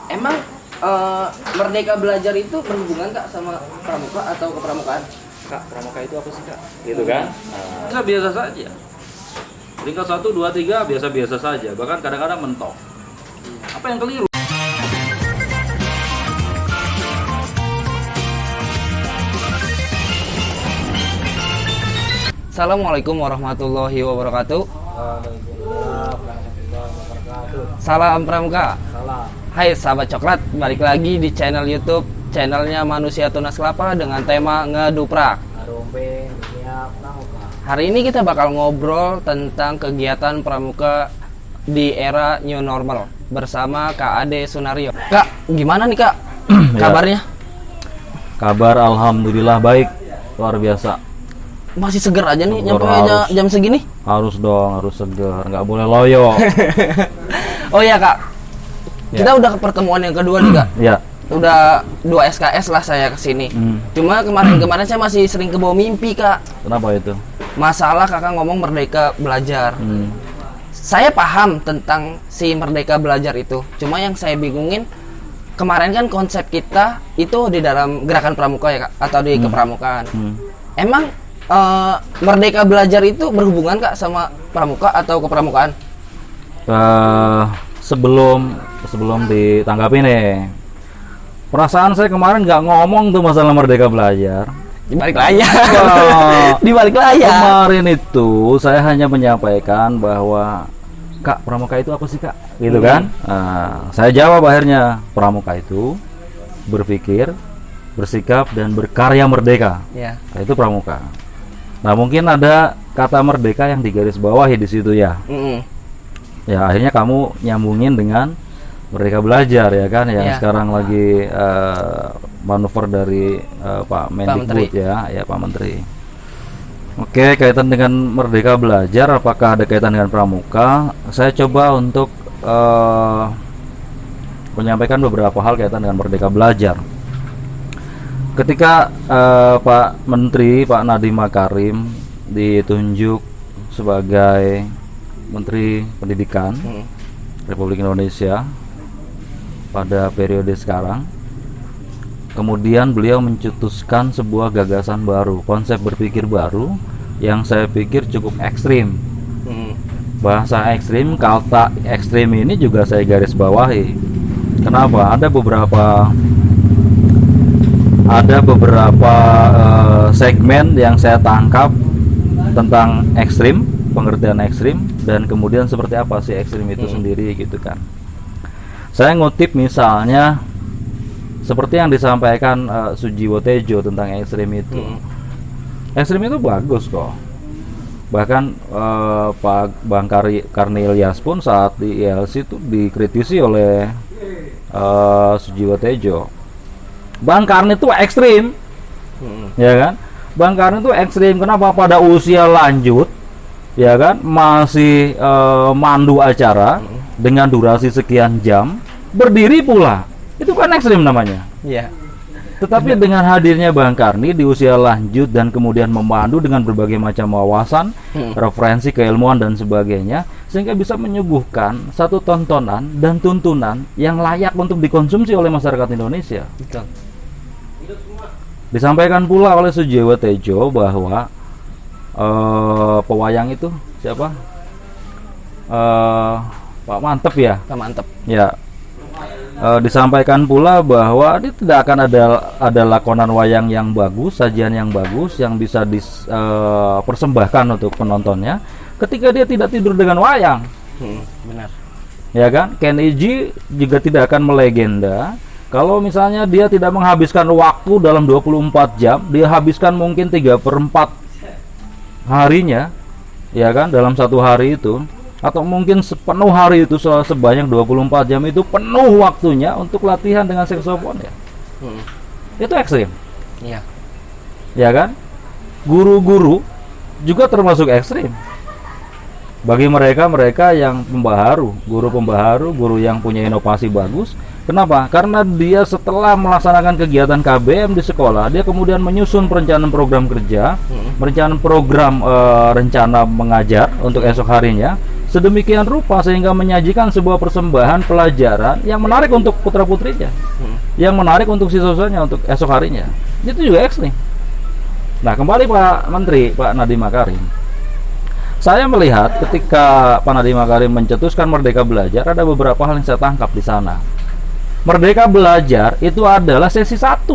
Emang Merdeka Belajar itu berhubungan Kak sama pramuka atau kepramukaan? Kak, pramuka itu apa sih Kak? Gitu kan? Biasa saja. Peringkat 1, 2, 3 biasa-biasa saja. Bahkan kadang-kadang mentok. Apa yang keliru? Assalamualaikum warahmatullahi wabarakatuh. Salam Pramuka. Hai sahabat coklat, balik lagi di channel YouTube channelnya Manusia Tunas Kelapa dengan tema ngeduprak. Hari ini kita bakal ngobrol tentang kegiatan pramuka di era new normal bersama Kak Ade Sunario. Kak, gimana nih Kak kabarnya? Kabar alhamdulillah baik, luar biasa. Masih seger aja nih Seger nyampe harus. jam segini? Harus dong, harus segar, nggak boleh loyo. Oh iya Kak, kita udah ke pertemuan yang kedua nih Kak. Ya. Udah 2 SKS lah saya kesini. Cuma kemarin saya masih sering kebawa mimpi Kak. Kenapa itu? Masalah kakak ngomong Merdeka Belajar. Saya paham tentang si Merdeka Belajar itu. Cuma yang saya bingungin, kemarin kan konsep kita itu di dalam gerakan pramuka ya Kak, atau di kepramukaan. Emang Merdeka Belajar itu berhubungan Kak sama pramuka atau kepramukaan? Sebelum ditanggapi nih, perasaan saya kemarin nggak ngomong tuh masalah Merdeka Belajar. Di balik layar. Oh. Di balik layar. Kemarin itu saya hanya menyampaikan bahwa Kak, pramuka itu apa sih Kak? Gitu kan? Saya jawab akhirnya, pramuka itu berpikir, bersikap dan berkarya merdeka. Ya. Nah, itu pramuka. Nah, mungkin ada kata merdeka yang digaris bawahi di situ ya. Ya, akhirnya kamu nyambungin dengan Merdeka Belajar ya kan, yang Ya. sekarang lagi manuver dari Pak Mendikbud ya Pak Menteri. Oke, kaitan dengan Merdeka Belajar, apakah ada kaitan dengan pramuka? Saya coba untuk menyampaikan beberapa hal kaitan dengan Merdeka Belajar. Ketika Pak Menteri, Pak Nadiem Makarim ditunjuk sebagai Menteri Pendidikan Republik Indonesia pada periode sekarang, kemudian beliau mencetuskan sebuah gagasan baru, konsep berpikir baru yang saya pikir cukup ekstrim. Bahasa ekstrim, kata ekstrim ini juga saya garis bawahi. Kenapa? Ada beberapa segmen yang saya tangkap tentang ekstrim, pengertian ekstrim, dan kemudian seperti apa sih ekstrim itu sendiri gitu kan. Saya ngutip misalnya seperti yang disampaikan Sujiwo Tejo tentang ekstrim itu. Ekstrim itu bagus kok. Bahkan Pak Bang Karni Ilyas pun saat di ILC itu dikritisi oleh Sujiwo Tejo. Bang Karni itu ekstrim, ya kan? Bang Karni itu ekstrim. Kenapa? Pada usia lanjut, ya kan, masih mandu acara dengan durasi sekian jam, berdiri pula. Itu kan ekstrim namanya. Iya. Tetapi dengan hadirnya Bang Karni di usia lanjut dan kemudian memandu dengan berbagai macam wawasan, referensi keilmuan dan sebagainya, sehingga bisa menyuguhkan satu tontonan dan tuntunan yang layak untuk dikonsumsi oleh masyarakat Indonesia. Betul. Disampaikan pula oleh Sujiwo Tejo bahwa pewayang itu siapa? Pak Mantep ya. Pak Mantep. Ya. Disampaikan pula bahwa dia tidak akan ada lakonan wayang yang bagus, sajian yang bagus yang bisa dipersembahkan untuk penontonnya ketika dia tidak tidur dengan wayang. Benar. Ya kan? Ken Iji juga tidak akan melegenda kalau misalnya dia tidak menghabiskan waktu dalam 24 jam, dia habiskan mungkin 3/4 harinya, ya kan, dalam satu hari itu, atau mungkin sepenuh hari itu sebanyak 24 jam itu penuh waktunya untuk latihan dengan saksofon ya. Itu ekstrim. Iya. Ya kan? Guru-guru juga termasuk ekstrim. Bagi mereka yang pembaharu, guru yang punya inovasi bagus. Kenapa? Karena dia setelah melaksanakan kegiatan KBM di sekolah, dia kemudian menyusun perencanaan program kerja, perencanaan program rencana mengajar untuk esok harinya, sedemikian rupa sehingga menyajikan sebuah persembahan pelajaran yang menarik untuk putra-putrinya, yang menarik untuk siswa-siswanya untuk esok harinya. Itu juga ekstrim. Nah, kembali Pak Menteri, Pak Nadiem Makarim, saya melihat ketika Pak Nadiem Makarim mencetuskan Merdeka Belajar, ada beberapa hal yang saya tangkap di sana. Merdeka Belajar itu adalah sesi 1.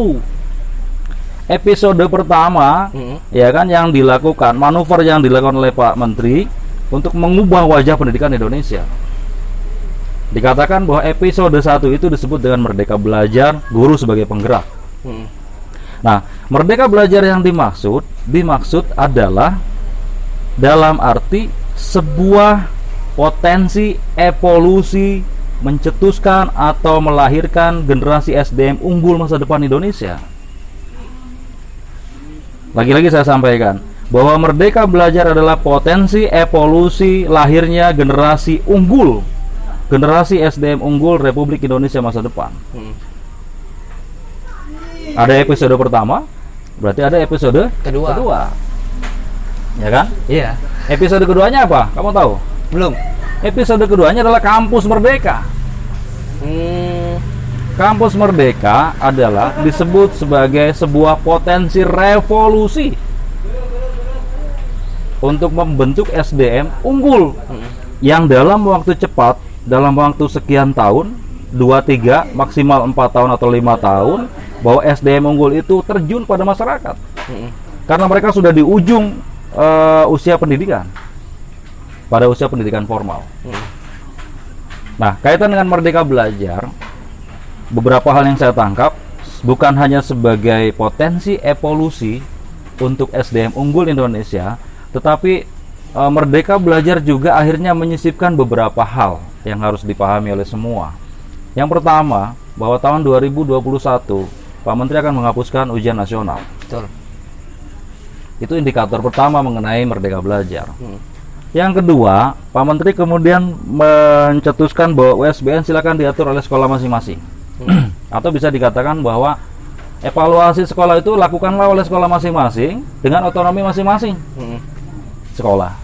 Episode pertama, ya kan, yang dilakukan, manuver yang dilakukan oleh Pak Menteri untuk mengubah wajah pendidikan Indonesia. Dikatakan bahwa episode 1 itu disebut dengan Merdeka Belajar, guru sebagai penggerak. Nah, Merdeka Belajar yang dimaksud adalah dalam arti sebuah potensi evolusi mencetuskan atau melahirkan generasi SDM unggul masa depan Indonesia. Lagi-lagi saya sampaikan bahwa Merdeka Belajar adalah potensi evolusi lahirnya generasi unggul, generasi SDM unggul Republik Indonesia masa depan. Ada episode pertama, berarti ada episode kedua. Ya kan? Iya. Episode keduanya apa? Kamu tahu? Belum. Episode keduanya adalah Kampus Merdeka. Kampus Merdeka adalah disebut sebagai sebuah potensi revolusi untuk membentuk SDM unggul yang dalam waktu cepat, dalam waktu sekian tahun, 2-3, maksimal 4 tahun atau 5 tahun, bahwa SDM unggul itu terjun pada masyarakat. Karena mereka sudah di ujung usia pendidikan, pada usia pendidikan formal. Nah, kaitan dengan Merdeka Belajar, beberapa hal yang saya tangkap bukan hanya sebagai potensi evolusi untuk SDM unggul Indonesia, tetapi Merdeka Belajar juga akhirnya menyisipkan beberapa hal yang harus dipahami oleh semua. Yang pertama, bahwa tahun 2021 Pak Menteri akan menghapuskan ujian nasional. Betul. Itu indikator pertama mengenai Merdeka Belajar. Yang kedua, Pak Menteri kemudian mencetuskan bahwa USBN silakan diatur oleh sekolah masing-masing. Atau bisa dikatakan bahwa evaluasi sekolah itu lakukanlah oleh sekolah masing-masing dengan otonomi masing-masing sekolah.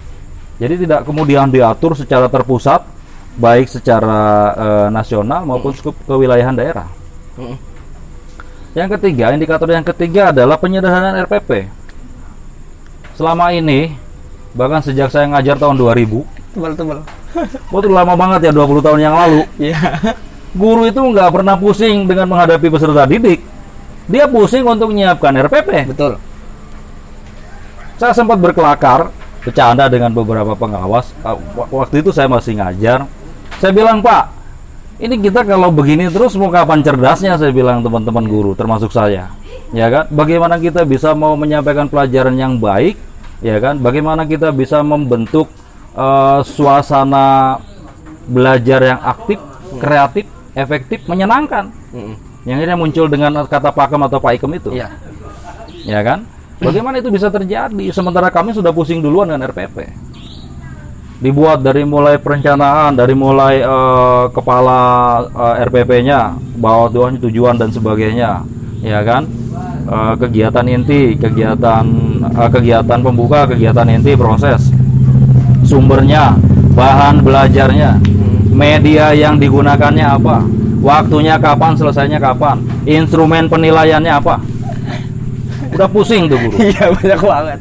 Jadi tidak kemudian diatur secara terpusat, baik secara nasional maupun kewilayahan daerah. Yang ketiga, indikator yang ketiga adalah penyederhanaan RPP. Selama ini, bahkan sejak saya ngajar tahun 2000, Tebal-tebal. itu lama banget ya, 20 tahun yang lalu. Iya. Guru itu nggak pernah pusing dengan menghadapi peserta didik. Dia pusing untuk menyiapkan RPP. Betul. Saya sempat berkelakar, bercanda dengan beberapa pengawas. Waktu itu saya masih ngajar. Saya bilang, Pak, ini kita kalau begini terus mau kapan cerdasnya? Saya bilang teman-teman guru, termasuk saya. Ya kan? Bagaimana kita bisa mau menyampaikan pelajaran yang baik? Ya kan? Bagaimana kita bisa membentuk suasana belajar yang aktif, kreatif, efektif, menyenangkan? Yang ini muncul dengan kata pakem atau paikem itu. Iya. Ya kan? Bagaimana itu bisa terjadi sementara kami sudah pusing duluan dengan RPP? Dibuat dari mulai perencanaan, dari mulai kepala RPP-nya, bawah tujuan dan sebagainya, ya kan? Kegiatan inti, kegiatan pembuka, kegiatan inti, proses, sumbernya, bahan belajarnya, media yang digunakannya apa, waktunya kapan, selesainya kapan, instrumen penilaiannya apa. Udah pusing tuh guru. Iya, banyak banget.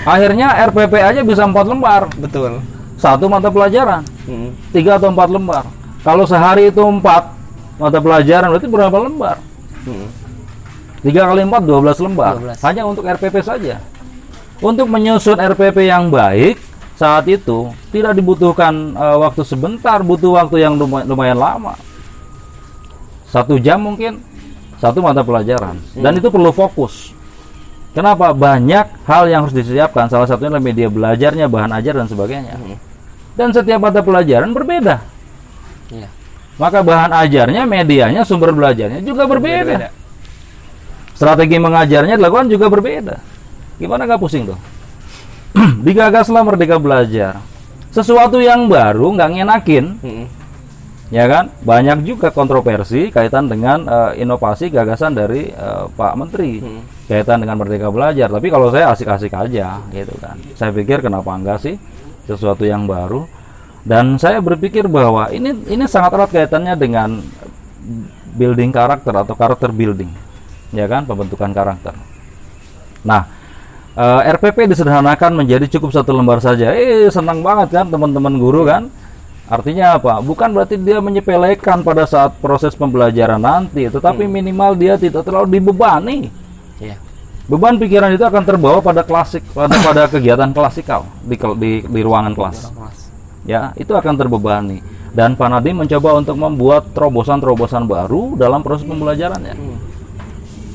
Akhirnya RPP aja bisa 4 lembar. Betul. Satu mata pelajaran. 3 atau 4 lembar. Kalau sehari itu 4 mata pelajaran, berarti berapa lembar? 3 kali 4, 12 lembar. 12. Hanya untuk RPP saja. Untuk menyusun RPP yang baik, saat itu tidak dibutuhkan waktu sebentar, butuh waktu yang lumayan lama. 1 jam mungkin, 1 mata pelajaran. Dan itu perlu fokus. Kenapa? Banyak hal yang harus disiapkan. Salah satunya adalah media belajarnya, bahan ajar dan sebagainya. Dan setiap mata pelajaran berbeda. Iya. Maka bahan ajarnya, medianya, sumber belajarnya juga berbeda. Strategi mengajarnya dilakukan juga berbeda. Gimana nggak pusing tuh? Digagaslah Merdeka Belajar. Sesuatu yang baru, nggak ngenakin. Ya kan? Banyak juga kontroversi kaitan dengan inovasi gagasan dari Pak Menteri kaitan dengan Merdeka Belajar. Tapi kalau saya asik-asik aja gitu kan. Saya pikir kenapa enggak sih sesuatu yang baru. Dan saya berpikir bahwa ini sangat erat kaitannya dengan building karakter atau karakter building, ya kan, pembentukan karakter. Nah, RPP disederhanakan menjadi cukup satu lembar saja. Senang banget kan teman-teman guru kan? Artinya apa? Bukan berarti dia menyepelekan pada saat proses pembelajaran nanti, tetapi minimal dia tidak terlalu dibebani. Iya. Beban pikiran itu akan terbawa pada pada kegiatan klasikal di ruangan kelas. Ya, itu akan terbebani. Dan Pak Nadiem mencoba untuk membuat terobosan-terobosan baru dalam proses pembelajarannya.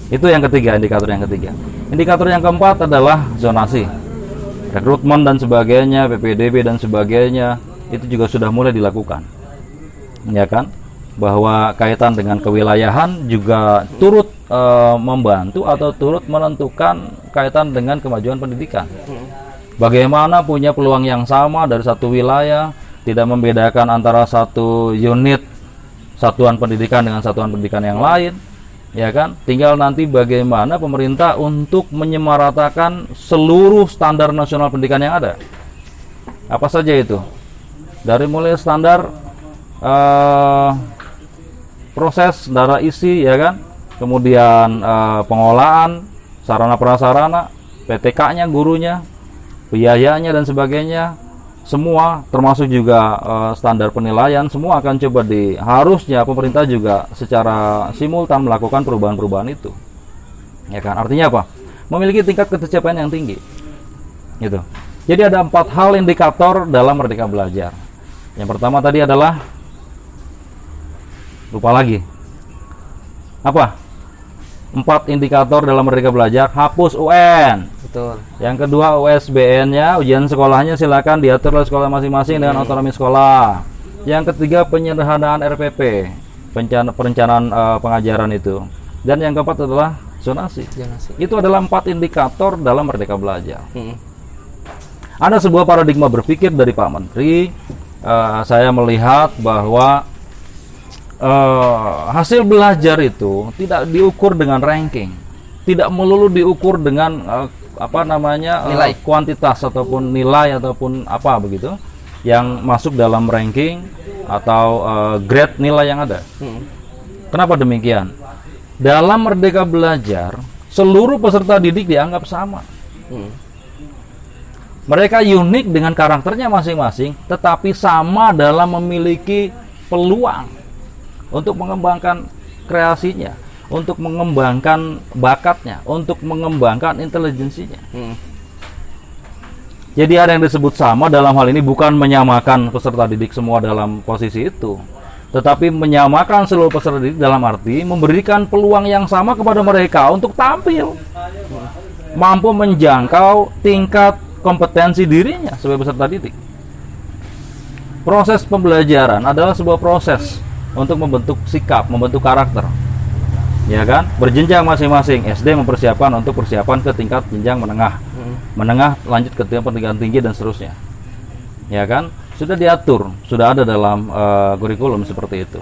Itu yang ketiga, indikator yang ketiga. Indikator yang keempat adalah zonasi, rekrutmen dan sebagainya, PPDB dan sebagainya. Itu juga sudah mulai dilakukan, ya kan? Bahwa kaitan dengan kewilayahan juga turut membantu atau turut menentukan kaitan dengan kemajuan pendidikan. Bagaimana punya peluang yang sama dari satu wilayah, tidak membedakan antara satu unit satuan pendidikan dengan satuan pendidikan yang lain, ya kan? Tinggal nanti bagaimana pemerintah untuk menyamaratakan seluruh standar nasional pendidikan yang ada. Apa saja itu? Dari mulai standar proses, darah isi, ya kan? Kemudian pengolahan, sarana prasarana, PTK-nya, gurunya, biayanya dan sebagainya, semua termasuk juga standar penilaian, semua akan coba harusnya pemerintah juga secara simultan melakukan perubahan-perubahan itu, ya kan? Artinya apa? Memiliki tingkat ketercapaian yang tinggi, gitu. Jadi ada 4 hal indikator dalam Merdeka Belajar. Yang pertama tadi adalah, lupa lagi, apa? 4 indikator dalam Merdeka Belajar. Hapus UN. Betul. Yang kedua, USBN-nya, ujian sekolahnya silakan diatur oleh sekolah masing-masing dengan otonomi sekolah. Yang ketiga, penyederhanaan RPP, perencanaan pengajaran itu. Dan yang keempat adalah zonasi. Itu adalah 4 indikator dalam Merdeka Belajar. Ada sebuah paradigma berpikir dari Pak Menteri. Saya melihat bahwa hasil belajar itu tidak diukur dengan ranking, tidak melulu diukur dengan nilai, kuantitas ataupun nilai ataupun apa begitu yang masuk dalam ranking atau grade nilai yang ada. Kenapa demikian? Dalam Merdeka Belajar, seluruh peserta didik dianggap sama. Mereka unik dengan karakternya masing-masing, tetapi sama dalam memiliki peluang untuk mengembangkan kreasinya, untuk mengembangkan bakatnya, untuk mengembangkan intelijensinya. Jadi ada yang disebut sama dalam hal ini bukan menyamakan peserta didik semua dalam posisi itu, tetapi menyamakan seluruh peserta didik dalam arti memberikan peluang yang sama kepada mereka untuk tampil, mampu menjangkau tingkat kompetensi dirinya sebagai peserta didik. Proses pembelajaran adalah sebuah proses untuk membentuk sikap, membentuk karakter, ya kan? Berjenjang masing-masing. SD mempersiapkan untuk persiapan ke tingkat jenjang menengah, menengah lanjut ke tingkat pendidikan tinggi dan seterusnya, ya kan? Sudah diatur, sudah ada dalam kurikulum seperti itu.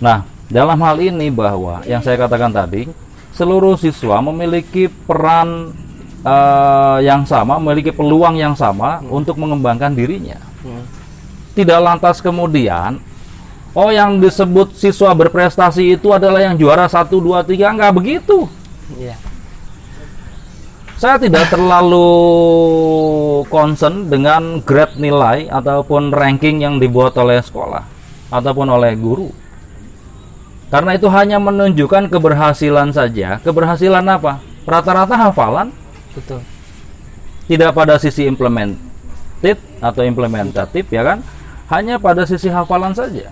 Nah, dalam hal ini bahwa yang saya katakan tadi, seluruh siswa memiliki peran yang sama, memiliki peluang yang sama untuk mengembangkan dirinya. Tidak lantas kemudian, oh yang disebut siswa berprestasi itu adalah yang juara 1, 2, 3, enggak begitu. Saya tidak terlalu concern dengan grade nilai ataupun ranking yang dibuat oleh sekolah ataupun oleh guru. Karena itu hanya menunjukkan keberhasilan saja. Keberhasilan apa? Rata-rata hafalan. Betul. Tidak pada sisi implementatif atau implementatif, ya kan? Hanya pada sisi hafalan saja.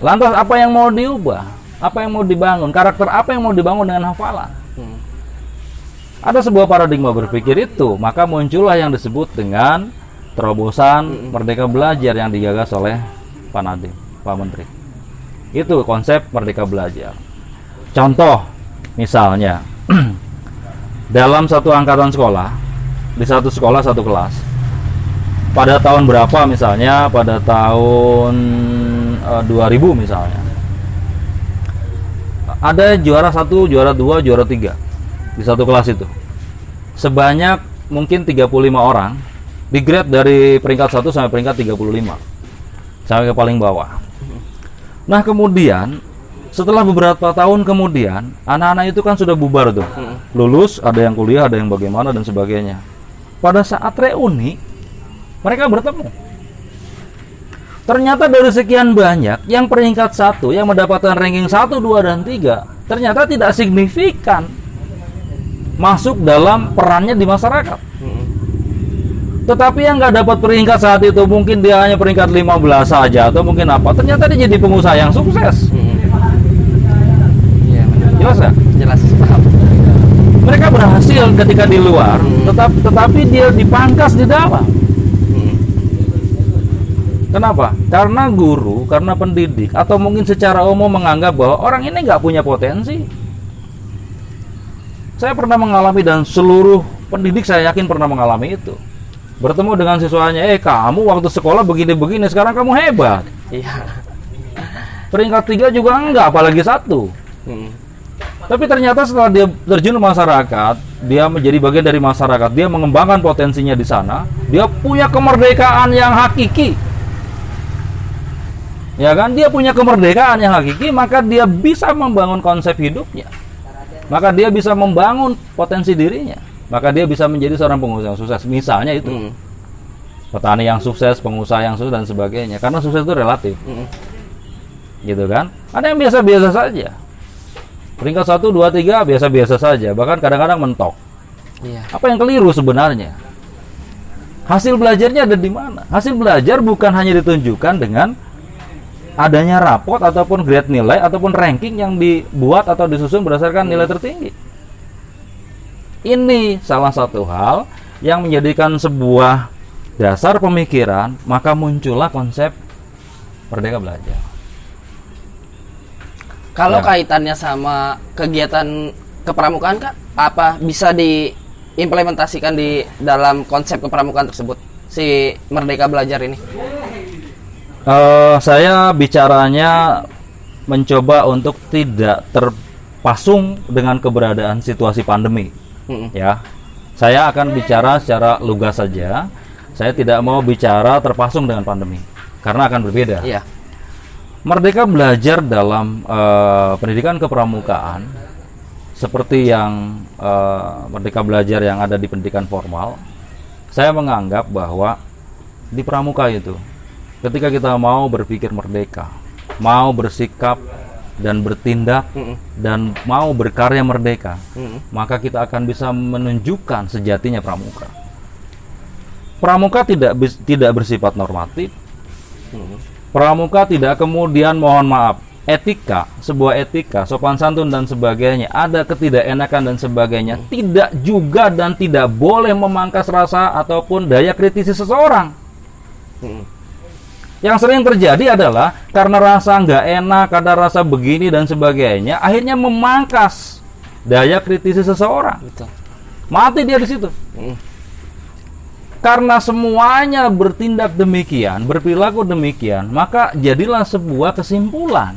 Lantas apa yang mau diubah? Apa yang mau dibangun? Karakter apa yang mau dibangun dengan hafalan? Ada sebuah paradigma berpikir itu, maka muncullah yang disebut dengan terobosan Merdeka Belajar yang digagas oleh Pak Nadiem, Pak Menteri. Itu konsep Merdeka Belajar. Contoh, misalnya dalam satu angkatan sekolah, di satu sekolah satu kelas, pada tahun berapa misalnya, pada tahun 2000 misalnya, ada juara 1, juara 2, juara 3 di satu kelas itu. Sebanyak mungkin 35 orang Di grade dari peringkat 1 sampai peringkat 35. Sampai ke paling bawah. Nah, kemudian setelah beberapa tahun kemudian, anak-anak itu kan sudah bubar tuh. Lulus, ada yang kuliah, ada yang bagaimana dan sebagainya. Pada saat reuni, mereka bertemu. Ternyata dari sekian banyak, yang peringkat 1, yang mendapatkan ranking 1, 2, dan 3, ternyata tidak signifikan masuk dalam perannya di masyarakat. Tetapi yang nggak dapat peringkat saat itu, mungkin dia hanya peringkat 15 saja, atau mungkin apa, ternyata dia jadi pengusaha yang sukses. Iya, Jelas nggak? jelas, paham. Mereka berhasil ketika di luar, tetapi dia dipangkas di dalam. Kenapa? Karena guru, karena pendidik, atau mungkin secara umum menganggap bahwa orang ini nggak punya potensi. Saya pernah mengalami, dan seluruh pendidik saya yakin pernah mengalami itu. Bertemu dengan siswanya, kamu waktu sekolah begini-begini, sekarang kamu hebat. Iya. Peringkat 3 juga enggak, apalagi 1. Tapi ternyata setelah dia terjun ke masyarakat, dia menjadi bagian dari masyarakat, dia mengembangkan potensinya di sana, dia punya kemerdekaan yang hakiki. Ya kan, dia punya kemerdekaan yang hakiki, maka dia bisa membangun konsep hidupnya. Maka dia bisa membangun potensi dirinya. Maka dia bisa menjadi seorang pengusaha yang sukses. Misalnya itu. Petani yang sukses, pengusaha yang sukses dan sebagainya. Karena sukses itu relatif. Gitu kan? Ada yang biasa-biasa saja. Peringkat 1, 2, 3 biasa-biasa saja. Bahkan kadang-kadang mentok. Iya. Apa yang keliru sebenarnya? Hasil belajarnya ada di mana? Hasil belajar bukan hanya ditunjukkan dengan adanya rapot ataupun grade nilai ataupun ranking yang dibuat atau disusun berdasarkan nilai tertinggi. Ini salah satu hal yang menjadikan sebuah dasar pemikiran, maka muncullah konsep Merdeka Belajar. Kalau Ya. kaitannya sama kegiatan kepramukaan, Kak, apa bisa diimplementasikan di dalam konsep kepramukaan tersebut, si Merdeka Belajar ini? Saya bicaranya mencoba untuk tidak terpasung dengan keberadaan situasi pandemi. Ya, saya akan bicara secara lugas saja. Saya tidak mau bicara terpasung dengan pandemi karena akan berbeda. Iya. Merdeka Belajar dalam pendidikan kepramukaan seperti yang Merdeka Belajar yang ada di pendidikan formal, saya menganggap bahwa di pramuka itu, ketika kita mau berpikir merdeka, mau bersikap dan bertindak dan mau berkarya merdeka, maka kita akan bisa menunjukkan sejatinya pramuka. Pramuka tidak bersifat normatif. Pramuka tidak kemudian, mohon maaf, etika, sebuah etika, sopan santun dan sebagainya, ada ketidakenakan dan sebagainya, tidak juga dan tidak boleh memangkas rasa ataupun daya kritisi seseorang. Yang sering terjadi adalah karena rasa nggak enak, ada rasa begini dan sebagainya, akhirnya memangkas daya kritisi seseorang. Betul. Mati dia di situ. Karena semuanya bertindak demikian, berperilaku demikian, maka jadilah sebuah kesimpulan.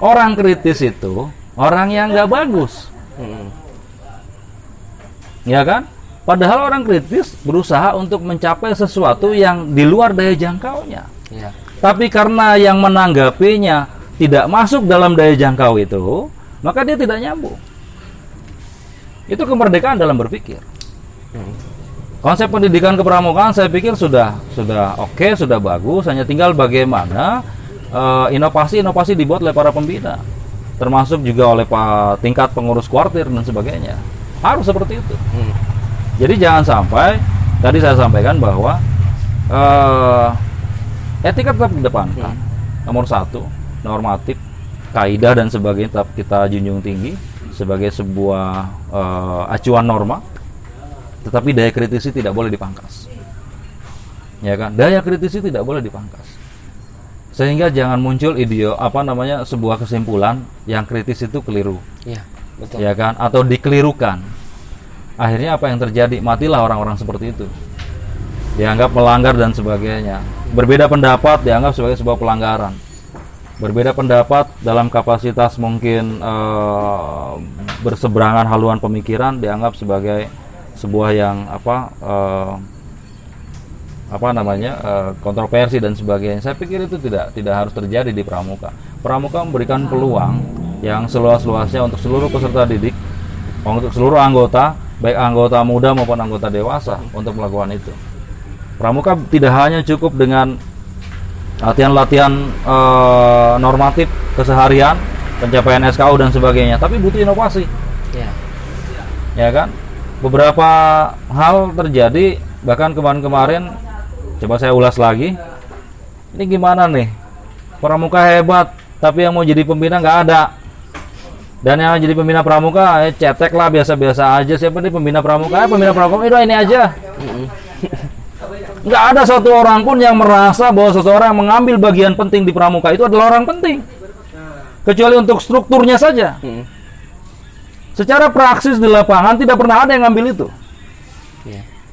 Orang kritis itu orang yang nggak bagus. Ya kan? Padahal orang kritis berusaha untuk mencapai sesuatu yang di luar daya jangkaunya. Iya. Tapi karena yang menanggapinya tidak masuk dalam daya jangkau itu, maka dia tidak nyambung. Itu kemerdekaan dalam berpikir. Konsep pendidikan kepramukaan saya pikir sudah oke, sudah bagus. Hanya tinggal bagaimana inovasi-inovasi dibuat oleh para pembina, termasuk juga oleh tingkat pengurus kuartir dan sebagainya. Harus seperti itu. Jadi jangan sampai, tadi saya sampaikan bahwa etika tetap didepankan. Nomor 1, normatif, kaidah dan sebagainya tetap kita junjung tinggi sebagai sebuah acuan norma. Tetapi daya kritisi tidak boleh dipangkas. Ya kan? Daya kritisi tidak boleh dipangkas. Sehingga jangan muncul sebuah kesimpulan yang kritis itu keliru. Iya, betul. Ya kan? Atau dikelirukan. Akhirnya apa yang terjadi? Matilah orang-orang seperti itu. Dianggap melanggar dan sebagainya. Berbeda pendapat dianggap sebagai sebuah pelanggaran. Berbeda pendapat dalam kapasitas mungkin berseberangan haluan pemikiran dianggap sebagai sebuah yang kontroversi dan sebagainya. Saya pikir itu tidak harus terjadi di Pramuka. Pramuka memberikan peluang yang seluas-luasnya untuk seluruh peserta didik, untuk seluruh anggota, baik anggota muda maupun anggota dewasa untuk melakukan itu. Pramuka tidak hanya cukup dengan latihan-latihan normatif keseharian, pencapaian SKU dan sebagainya, tapi butuh inovasi. Ya kan? Beberapa hal terjadi, bahkan kemarin-kemarin, coba saya ulas lagi. Ini gimana nih? Pramuka hebat, tapi yang mau jadi pembina nggak ada. Dan yang jadi pembina Pramuka, cetek lah, biasa-biasa aja. Siapa nih pembina Pramuka? Pembina Pramuka itu ini aja. Nggak ada satu orang pun yang merasa bahwa seseorang yang mengambil bagian penting di Pramuka itu adalah orang penting, kecuali untuk strukturnya saja. Secara praksis di lapangan tidak pernah ada yang ngambil itu.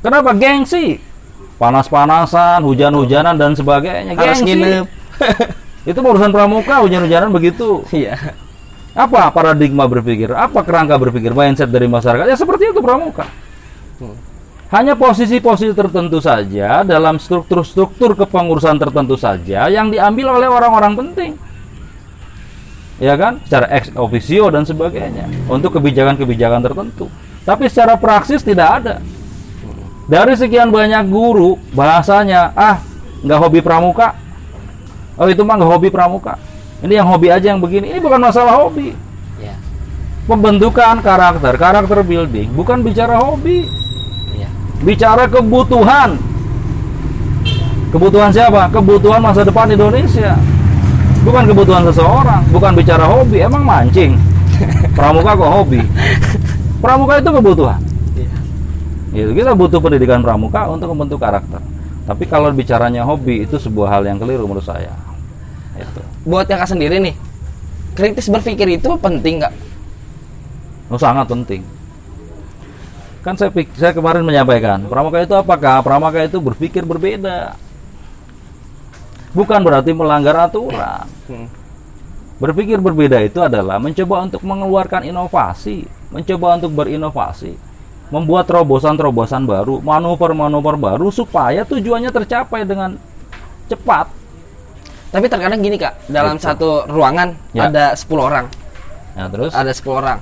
Kenapa? Gengsi, panas-panasan, hujan-hujanan dan sebagainya. Harus Gengsi. nginep. Itu urusan Pramuka, hujan-hujanan begitu. Apa paradigma berpikir? Apa kerangka berpikir, mindset dari masyarakat? Ya seperti itu Pramuka. Hanya posisi-posisi tertentu saja dalam struktur-struktur kepengurusan tertentu saja yang diambil oleh orang-orang penting, ya kan, secara ex officio dan sebagainya untuk kebijakan-kebijakan tertentu. Tapi secara praksis tidak ada. Dari sekian banyak guru, bahasanya nggak hobi Pramuka. Oh itu mah nggak hobi Pramuka. Ini yang hobi aja yang begini. Ini bukan masalah hobi. Pembentukan karakter building bukan bicara hobi. Bicara kebutuhan. Kebutuhan siapa? Kebutuhan masa depan Indonesia. Bukan kebutuhan seseorang. Bukan bicara hobi. Emang mancing? Pramuka kok hobi? Pramuka itu kebutuhan. Gitu. Kita butuh pendidikan Pramuka untuk membentuk karakter. Tapi kalau bicaranya hobi, itu sebuah hal yang keliru menurut saya. Itu. Buat kakak sendiri nih, kritis berpikir itu penting nggak? Sangat penting. Kan saya kemarin menyampaikan, Pramuka itu apakah? Pramuka itu berpikir berbeda. Bukan berarti melanggar aturan. Berpikir berbeda itu adalah mencoba untuk mengeluarkan inovasi, mencoba untuk berinovasi, membuat terobosan-terobosan baru, manuver-manuver baru supaya tujuannya tercapai dengan cepat. Tapi terkadang gini Kak, dalam satu ruangan ada 10 orang. Terus? Ada 10 orang.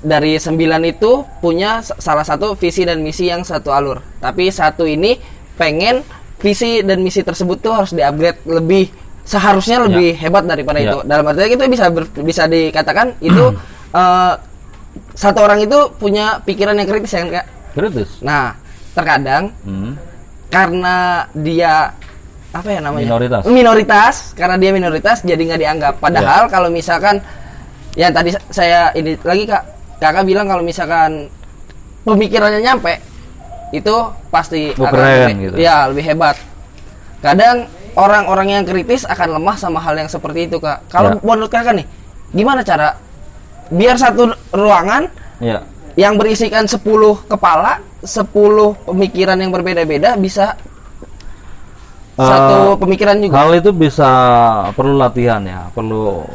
Dari 9 itu punya salah satu visi dan misi yang satu alur. Tapi satu ini pengen visi dan misi tersebut tuh harus di-upgrade lebih, seharusnya lebih hebat daripada itu. Dalam artinya itu bisa dikatakan itu satu orang itu punya pikiran yang kritis ya Kak? Kritis. Nah, terkadang karena dia minoritas, karena dia minoritas jadi nggak dianggap. Padahal kalau misalkan yang tadi saya ini lagi Kakak bilang kalau misalkan pemikirannya nyampe, itu pasti keren gitu. Ya, lebih hebat. Kadang orang-orang yang kritis akan lemah sama hal yang seperti itu Kak. Kalau menurut Kakak nih, gimana cara biar satu ruangan yang berisikan 10 kepala, 10 pemikiran yang berbeda-beda bisa satu pemikiran juga? Hal itu bisa perlu latihan ya, perlu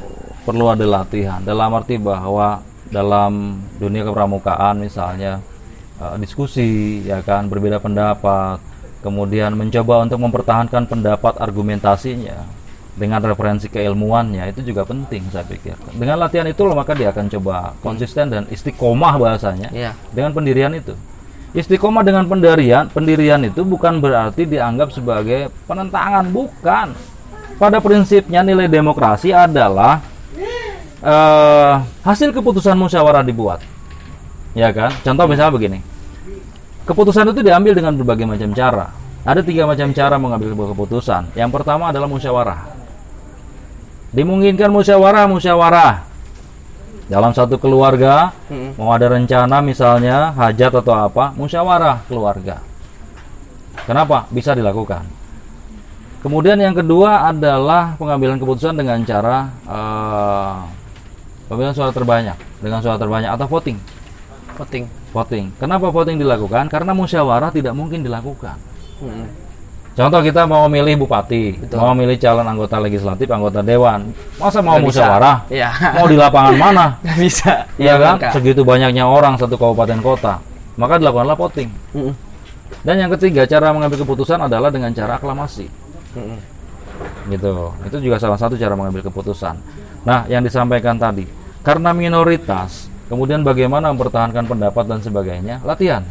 ada latihan. Dalam arti bahwa dalam dunia kepramukaan misalnya diskusi ya kan, berbeda pendapat, kemudian mencoba untuk mempertahankan pendapat argumentasinya dengan referensi keilmuannya, itu juga penting saya pikir. Dengan latihan itu maka dia akan coba konsisten dan istiqomah bahasanya dengan pendirian itu. Istiqomah dengan pendirian itu bukan berarti dianggap sebagai penentangan, bukan. Pada prinsipnya nilai demokrasi adalah hasil keputusan musyawarah dibuat, ya kan? Contoh misalnya begini, keputusan itu diambil dengan berbagai macam cara. Ada 3 macam cara mengambil sebuah keputusan. Yang pertama adalah musyawarah. Dimungkinkan musyawarah dalam satu keluarga, mau ada rencana misalnya hajat atau apa, musyawarah keluarga. Kenapa? Bisa dilakukan. Kemudian yang kedua adalah pengambilan keputusan dengan cara pemilihan suara terbanyak, dengan suara terbanyak atau voting. Kenapa voting dilakukan? Karena musyawarah tidak mungkin dilakukan. Contoh, kita mau milih bupati, mau milih calon anggota legislatif, anggota dewan, masa mau musyawarah? Mau di lapangan mana? Nggak bisa. Iya kan? Segitu banyaknya orang satu kabupaten kota, maka dilakukanlah voting. Dan yang ketiga, cara mengambil keputusan adalah dengan cara aklamasi. Gitu. Itu juga salah satu cara mengambil keputusan. Nah, yang disampaikan tadi, karena minoritas, kemudian bagaimana mempertahankan pendapat dan sebagainya, latihan.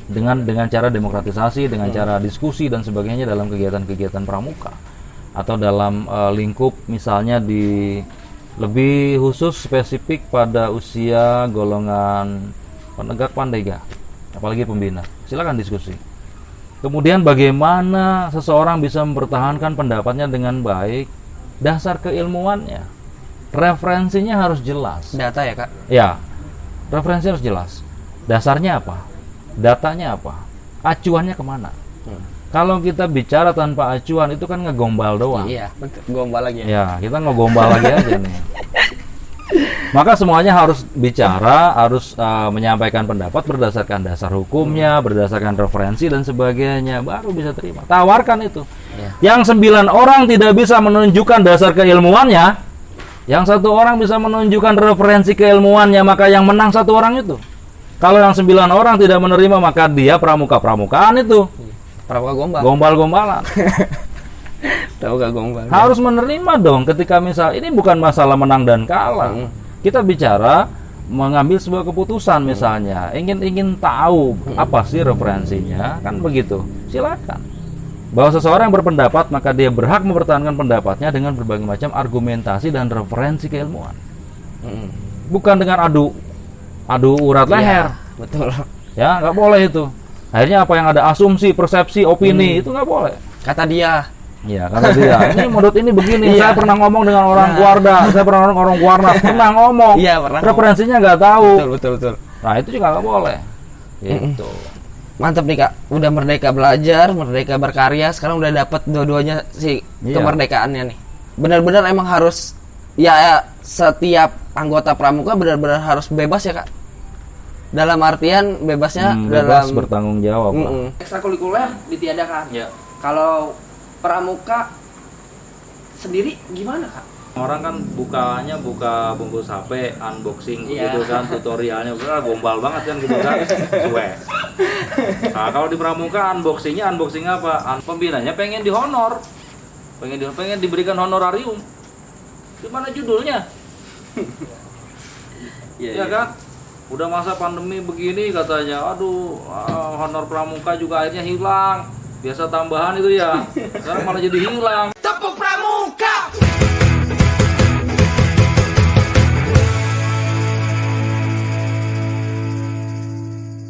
Dengan cara demokratisasi, dengan cara diskusi dan sebagainya dalam kegiatan-kegiatan pramuka. Atau dalam lingkup misalnya di lebih khusus spesifik pada usia golongan penegak pandega, apalagi pembina. Silakan diskusi. Kemudian bagaimana seseorang bisa mempertahankan pendapatnya dengan baik, dasar keilmuannya, referensinya harus jelas. Data ya Kak? Ya, referensi harus jelas. Dasarnya apa? Datanya apa? Acuannya kemana? Kalau kita bicara tanpa acuan itu kan ngegombal doang. Iya, betul. Gombal lagi ya. Ya, kita ngegombal lagi aja nih. Maka semuanya harus bicara, harus menyampaikan pendapat berdasarkan dasar hukumnya, berdasarkan referensi dan sebagainya, baru bisa terima. Tawarkan itu. Ya. Yang 9 orang tidak bisa menunjukkan dasar keilmuannya, yang 1 orang bisa menunjukkan referensi keilmuannya, maka yang menang 1 orang itu. Kalau yang 9 orang tidak menerima, maka dia pramuka-pramukaan itu. Pramuka gombal. Gombal-gombalan. Pramuka gombal. Harus menerima dong ketika misal ini bukan masalah menang dan kalah. Kita bicara mengambil sebuah keputusan misalnya, ingin tahu apa sih referensinya, kan begitu. Silakan. Bahwa seseorang yang berpendapat maka dia berhak mempertahankan pendapatnya dengan berbagai macam argumentasi dan referensi keilmuan. Bukan dengan adu urat leher. Ya, betul. Ya, nggak boleh itu. Akhirnya apa yang ada asumsi, persepsi, opini itu nggak boleh. Kata dia. Iya, kata dia. Ini menurut ini begini. Iya. Saya pernah ngomong dengan orang Guarda, saya pernah ngomong orang Guarnas, pernah ngomong. Iya, pernah. Referensinya nggak tahu. Betul. Nah, itu juga nggak boleh. Gitu. Mantap nih Kak. Udah merdeka belajar, merdeka berkarya, sekarang udah dapat dua-duanya si Iya. kemerdekaannya nih. Benar-benar emang harus ya setiap anggota pramuka benar-benar harus bebas ya Kak. Dalam artian bebasnya Bebas dalam bertanggung jawab. Pak. ekstrakurikuler ditiadakan. Ya. Kalau pramuka sendiri gimana Kak? Orang kan bukanya buka bungkus HP, unboxing Iya. gitu kan, tutorialnya udah gombal banget kan gitu kan. Cuek. Nah, kalau di pramuka unboxing apa? Pembinanya pengen dihonor. Pengen diberikan honorarium. Gimana judulnya? Iya kan? Udah masa pandemi begini katanya, aduh, honor pramuka juga akhirnya hilang. Biasa tambahan itu ya, sekarang malah jadi hilang.